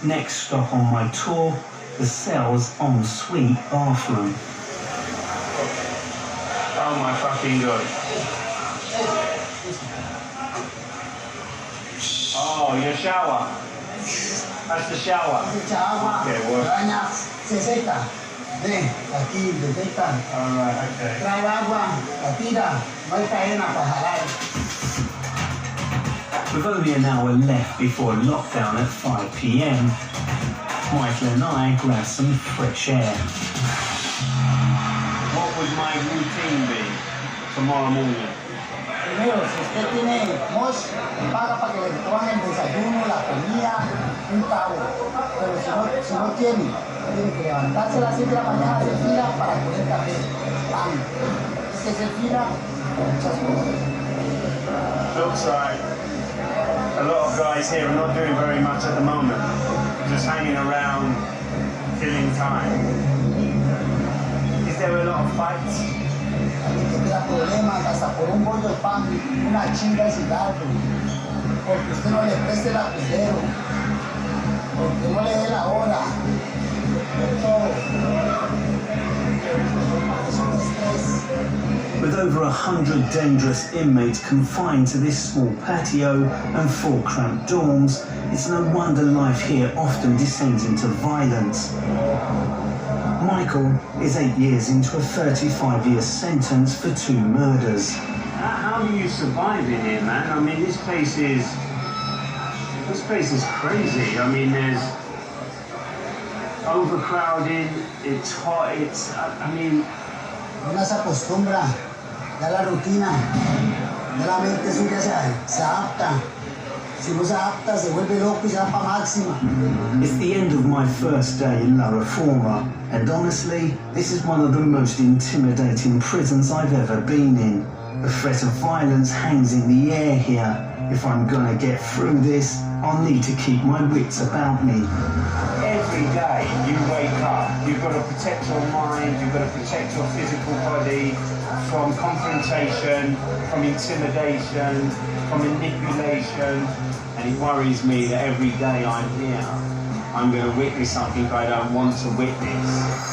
Next stop on my tour, the cell's ensuite bathroom. Oh my fucking god. Oh, your shower. That's the shower. Okay, well. Alright, okay. With only an hour left before lockdown at 5 p.m, Michael and I grab some fresh air. What would my routine be tomorrow morning? Primero, si usted tiene mosh, paga para que le pongan el desayuno, la comida, un cabo. Pero si no tiene que levantarse a las 7 de la mañana, hacer fila para comer café. Pan. Es que hacer fila con muchas cosas. Looks like a lot of guys here are not doing very much at the moment. Just hanging around, killing time. Is there a lot of fights? Alguien que tenga problemas, hasta por un bollo de pan, una chinga de cigarro, porque usted no le preste el lapicero, porque no le dé la hora, por todo. Es un estrés. With over 100 dangerous inmates confined to this small patio and 4 cramped dorms, it's no wonder life here often descends into violence. Michael is 8 years into a 35-year sentence for 2 murders. How do you survive in here, man? I mean, this place is crazy. I mean, there's overcrowded, it's hot, I mean... Uno se acostumbra, ya la rutina, ya la mente suya se adapta. Si no se adapta, se vuelve loco y se va para máxima. It's the end of my first day in La Reforma, and honestly, this is one of the most intimidating prisons I've ever been in. The threat of violence hangs in the air here. If I'm gonna get through this, I'll need to keep my wits about me. Every day you wake up, you've got to protect your mind, you've got to protect your physical body from confrontation, from intimidation, from manipulation, and it worries me that every day I'm here, I'm going to witness something I don't want to witness.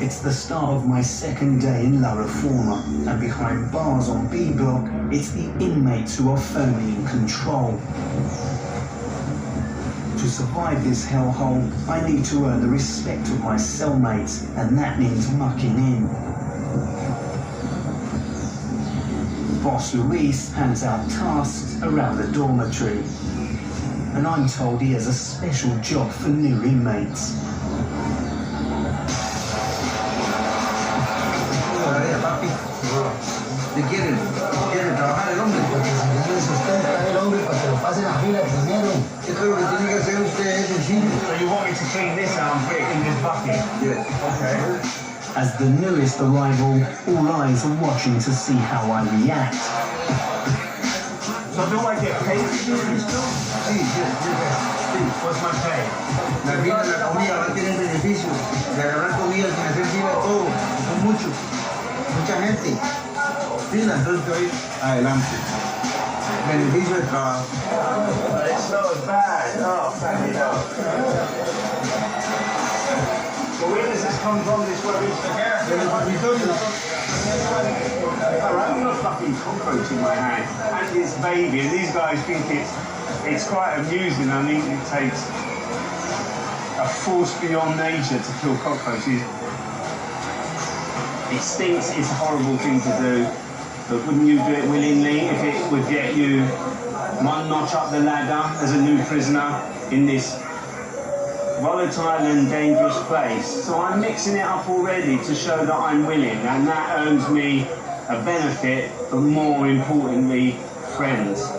It's the start of my second day in La Reforma, and behind bars on B Block, it's the inmates who are firmly in control. To survive this hellhole, I need to earn the respect of my cellmates, and that means mucking in. Boss Luis hands out tasks around the dormitory, and I'm told he has a special job for new inmates. ¿Qué quieren? ¿Quieren trabajar el hombre? Porque si no le sustenta el hombre para que lo pasen a fila primero. Esto es lo que tiene que hacer usted, es sencillo. So you want me to clean this out and put it in this bucket? Yeah. Okay. As the newest arrival, all eyes are watching to see how I react. So do I get paid to do this job? Sí. What's my pay? La fila de la comida va a tener beneficio de agarrar comida sin hacer fila, todo. Son muchos. Mucha gente. Fila, entonces hoy adelante. Beneficio de trabajo. It's not as bad. Oh, thank you. So where does this come from, this rubbish? Del dormitorio. Alright, I've got a fucking cockroach in my hand. And this baby, and these guys think it's quite amusing. I mean, it takes a force beyond nature to kill cockroaches. It stinks, it's a horrible thing to do, but wouldn't you do it willingly if it would get you one notch up the ladder as a new prisoner in this volatile and dangerous place? So I'm mixing it up already to show that I'm willing, and that earns me a benefit, but more importantly, friends.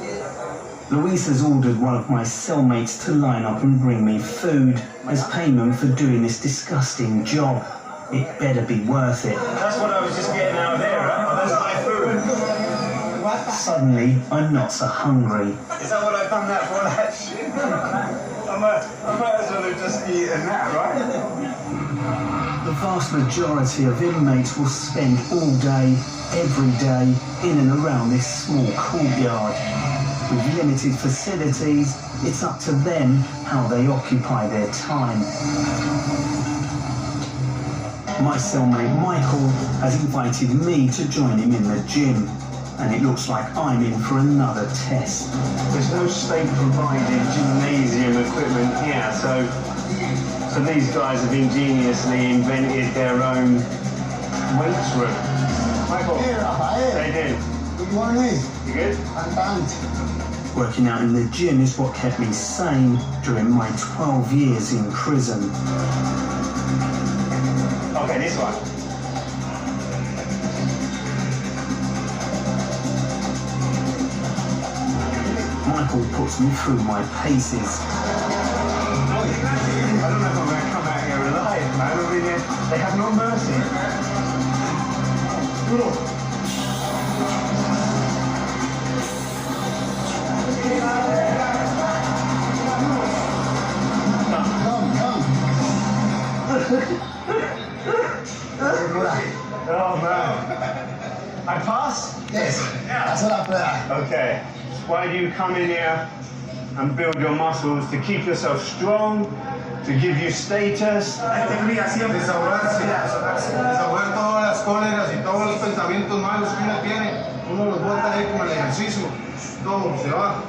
Luis has ordered one of my cellmates to line up and bring me food as payment for doing this disgusting job. It better be worth it. That's what I was just getting out of there, right? That's my food. Suddenly, I'm not so hungry. Is that what I've done that for, that shit? I'm I might as well have just eaten that, right? The vast majority of inmates will spend all day, every day, in and around this small courtyard. With limited facilities, it's up to them how they occupy their time. My cellmate Michael has invited me to join him in the gym, and it looks like I'm in for another test. There's no state-provided gymnasium equipment here, so these guys have ingeniously invented their own weights room. Michael, Hey, Rafael. they did. Good morning. You good? Antan. Working out in the gym is what kept me sane during my 12 years in prison. Okay, this one. Michael puts me through my paces. I don't know if I'm going to come out here alive, man. I mean, they have no mercy. Oh, man. I pass? Yes. Hace la prueba. Okay. Why do you come in here and build your muscles to keep yourself strong, to give you status? Desahogarse, desahogar todas las cóleras y todos los pensamientos malos que uno tiene, uno los bota ahí como el ejercicio, todo se va.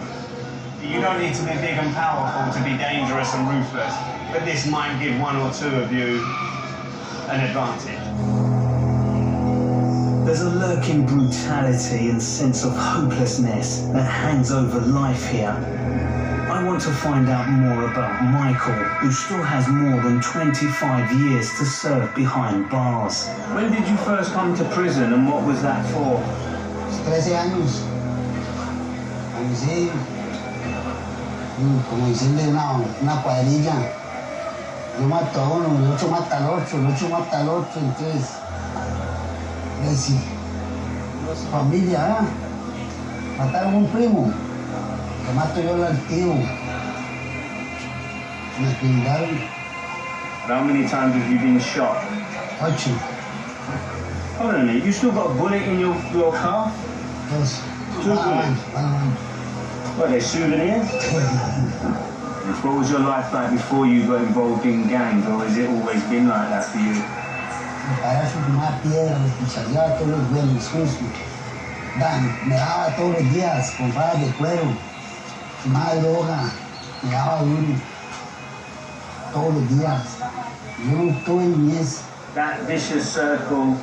You don't need to be big and powerful to be dangerous and ruthless, but this might give one or two of you an advantage. There's a lurking brutality and sense of hopelessness that hangs over life here. I want to find out more about Michael, who still has more than 25 years to serve behind bars. When did you first come to prison and what was that for? 13 años. Sí, como decirle una cuadrilla. Yo mato a uno, el otro mata al otro, el otro mata al otro, entonces, sí, familia, ¿eh? Mataron a un primo, le mato yo al tío. Me criminaron How many times have you been shot? 8, Hold on a minute, you still got a bullet in your car? 2. What, they're souvenirs? What was your life like before you got involved in gangs, or has it always been like that for you? Mi padre su primera piedra, me pichaseaba todos los días, sucio. Me daba todos los días con fajas de cuero, fumaba droga, me daba duro. Todos los días. Yo no tuve niñez. That vicious circle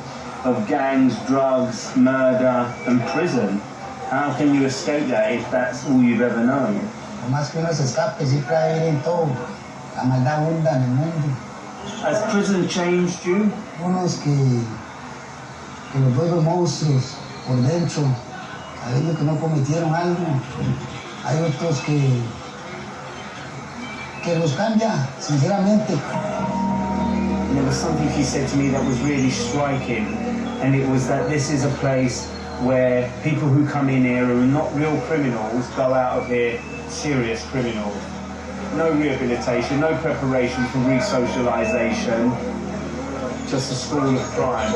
of gangs, drugs, murder, and prison, how can you escape that if that's all you've ever known? Por más que uno se escape, siempre va a vivir en todo. La maldad abunda en el mundo. Has prison changed you? Unos que los vuelven monstruos por dentro. Hay unos que no cometieron algo. Hay otros que los cambia, sinceramente. There was something he said to me that was really striking, and it was that this is a place where people who come in here who are not real criminals go out of here serious criminals. No rehabilitation, no preparation for re-socialization, just a school of crime.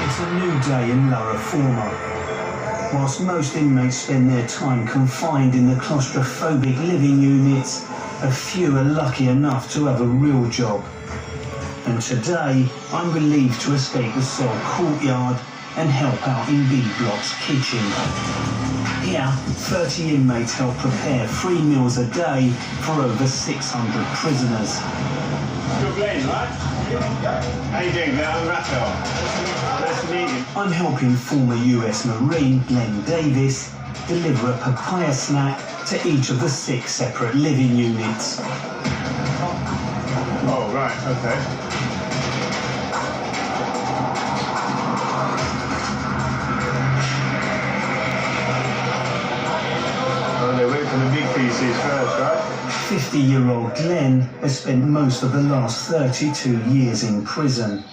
It's a new day in La Reforma. Whilst most inmates spend their time confined in the claustrophobic living units, a few are lucky enough to have a real job. And today, I'm relieved to escape the cell courtyard and help out in B Block's kitchen. Here, 30 inmates help prepare 3 meals a day for over 600 prisoners. You're Glenn, right? How you doing, Glenn? I'm Raphael. Nice to meet you. I'm helping former US Marine Glenn Davis deliver a papaya snack to each of the 6 separate living units. Oh, right, okay. Oh, they wait for the big pieces first, right? 50-year-old Glenn has spent most of the last 32 years in prison.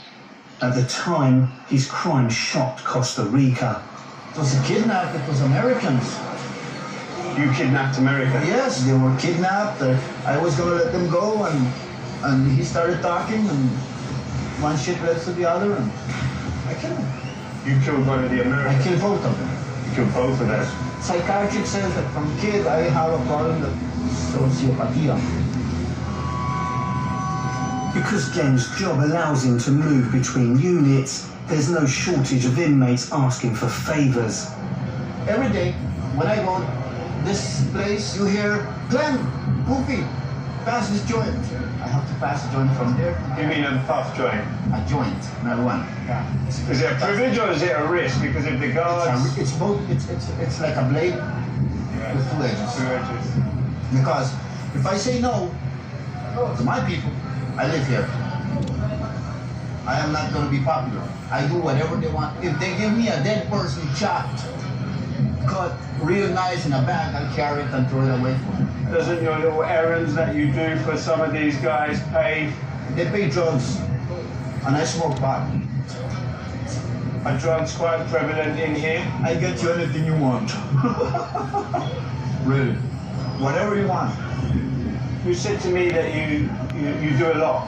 At the time, his crime shocked Costa Rica. It was a kidnap, it was Americans. You kidnapped America. Yes, they were kidnapped. I was gonna let them go, and he started talking, and one shit led to the other, and I killed him. You killed one of the I Americans. killed both of them. You killed both of them. Psychiatrist says that from kid I have a problem that sociopathia. Because Glenn's job allows him to move between units, there's no shortage of inmates asking for favors. Every day when I go this place, you hear, Glenn, Goofy, pass this joint. I have to pass a joint from there. You mean a puff joint? A joint, not one. Yeah. Is it a privilege or is it a risk? Because if the guards... It's both. It's like a blade with two edges. Two edges. Because if I say no to my people, I live here. I am not going to be popular. I do whatever they want. If they give me a dead person chopped, cut real nice in a bag, I'll carry it and throw it away from them. Doesn't your little errands that you do for some of these guys pay? They pay drugs, and I smoke pot. Are drugs quite prevalent in here? I get you anything you want. Really. Whatever you want. You said to me that you do a lot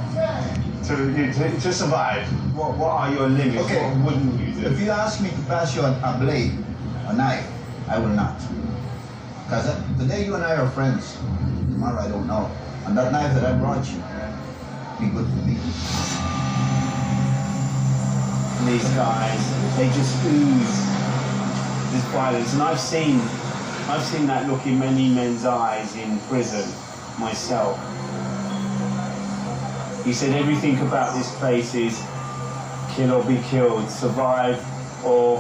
to survive. What are your limits? Okay. What wouldn't you do? If you ask me to pass you a blade, a knife, I will not. Because today you and I are friends. Tomorrow I don't know. And that knife that I brought you, be good for me. These guys, they just ooze this violence. And I've seen that look in many men's eyes in prison myself. He said everything about this place is kill or be killed, survive or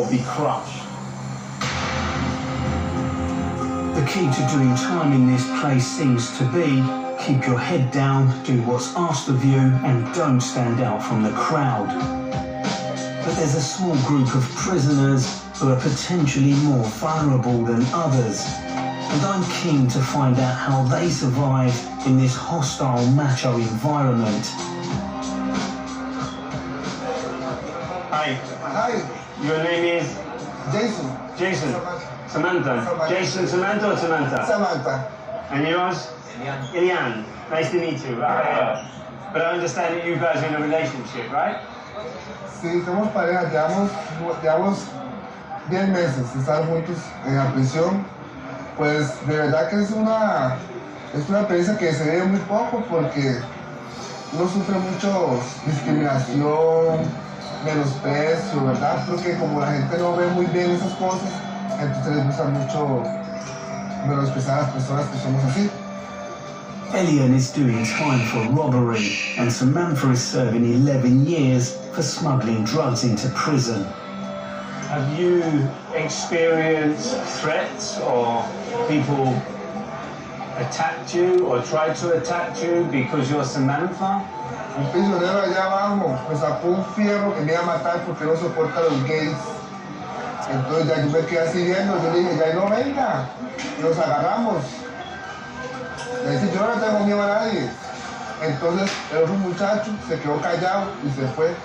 be crushed. The key to doing time in this place seems to be keep your head down, do what's asked of you, and don't stand out from the crowd. But there's a small group of prisoners who are potentially more vulnerable than others. And I'm keen to find out how they survive in this hostile, macho environment. Hi, Hi, your name is Jason. Jason. Samantha. Jason Samantha or Samantha? Samantha. And yours? Ilian. Nice to meet you. But I understand that you guys are in a relationship, right? Sí, somos pareja, llevamos 10 meses de estar juntos en la prisión. Pues de verdad que es una experiencia que se ve muy poco porque uno sufre mucho discriminación, menosprecio, ¿verdad? Porque como la gente no ve muy bien esas cosas, entonces les gusta mucho menospreciar a las personas que somos así. Elian is doing time for robbery, and Samantha is serving 11 years for smuggling drugs into prison. Have you experienced threats or people attacked you or tried to attack you because you're Samantha? Un prisionero allá abajo me sacó un fierro que me iba a matar porque no soporta a los gays. Entonces ya yo me quedé así viendo, yo le dije, ya no venga, y nos agarramos. Le dije, yo no le tengo miedo a nadie. Entonces el otro muchacho se quedó callado y se fue.